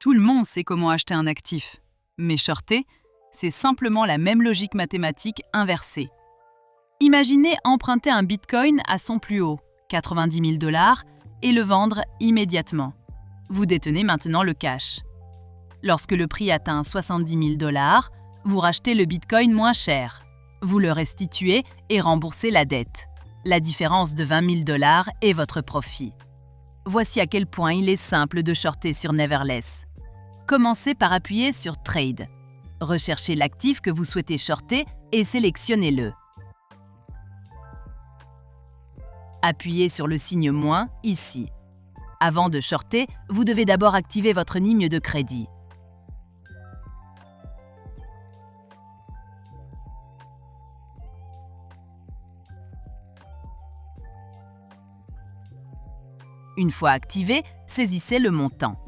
Tout le monde sait comment acheter un actif. Mais shorter, c'est simplement la même logique mathématique inversée. Imaginez emprunter un bitcoin à son plus haut, 90 000 $, et le vendre immédiatement. Vous détenez maintenant le cash. Lorsque le prix atteint 70 000 $, vous rachetez le bitcoin moins cher. Vous le restituez et remboursez la dette. La différence de 20 000 $ est votre profit. Voici à quel point il est simple de shorter sur Neverless. Commencez par appuyer sur Trade. Recherchez l'actif que vous souhaitez shorter et sélectionnez-le. Appuyez sur le signe moins ici. Avant de shorter, vous devez d'abord activer votre ligne de crédit. Une fois activé, saisissez le montant.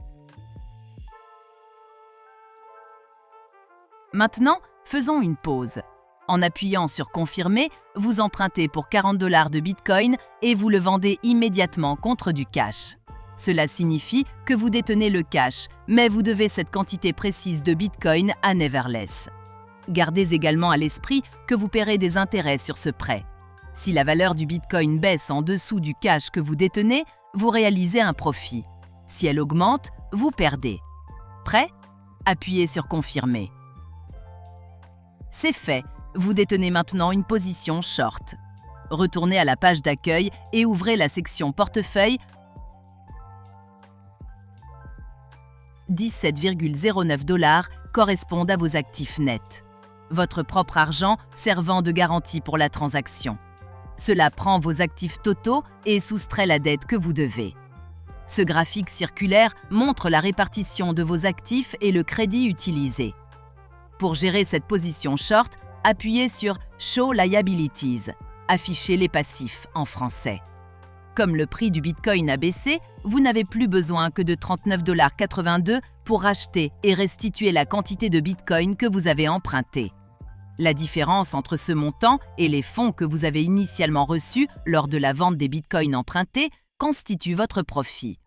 Maintenant, faisons une pause. En appuyant sur Confirmer, vous empruntez pour 40 $ de Bitcoin et vous le vendez immédiatement contre du cash. Cela signifie que vous détenez le cash, mais vous devez cette quantité précise de Bitcoin à Neverless. Gardez également à l'esprit que vous paierez des intérêts sur ce prêt. Si la valeur du Bitcoin baisse en dessous du cash que vous détenez, vous réalisez un profit. Si elle augmente, vous perdez. Prêt? Appuyez sur Confirmer. C'est fait, vous détenez maintenant une position short. Retournez à la page d'accueil et ouvrez la section Portefeuille. 17,09 $ correspondent à vos actifs nets. Votre propre argent servant de garantie pour la transaction. Cela prend vos actifs totaux et soustrait la dette que vous devez. Ce graphique circulaire montre la répartition de vos actifs et le crédit utilisé. Pour gérer cette position short, appuyez sur Show Liabilities, afficher les passifs en français. Comme le prix du Bitcoin a baissé, vous n'avez plus besoin que de 39,82 $ pour acheter et restituer la quantité de Bitcoin que vous avez emprunté. La différence entre ce montant et les fonds que vous avez initialement reçus lors de la vente des bitcoins empruntés constitue votre profit.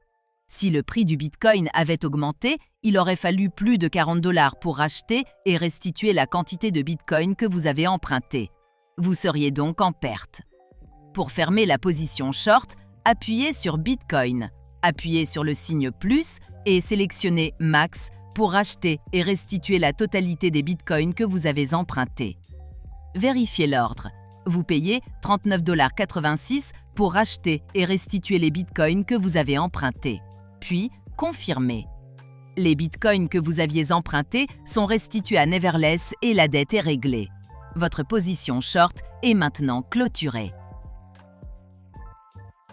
Si le prix du bitcoin avait augmenté, il aurait fallu plus de 40 $ pour acheter et restituer la quantité de bitcoin que vous avez emprunté. Vous seriez donc en perte. Pour fermer la position short, appuyez sur Bitcoin, appuyez sur le signe plus et sélectionnez Max pour acheter et restituer la totalité des bitcoins que vous avez empruntés. Vérifiez l'ordre. Vous payez 39,86 $ pour acheter et restituer les bitcoins que vous avez empruntés. Puis, confirmez. Les bitcoins que vous aviez empruntés sont restitués à Neverless et la dette est réglée. Votre position short est maintenant clôturée.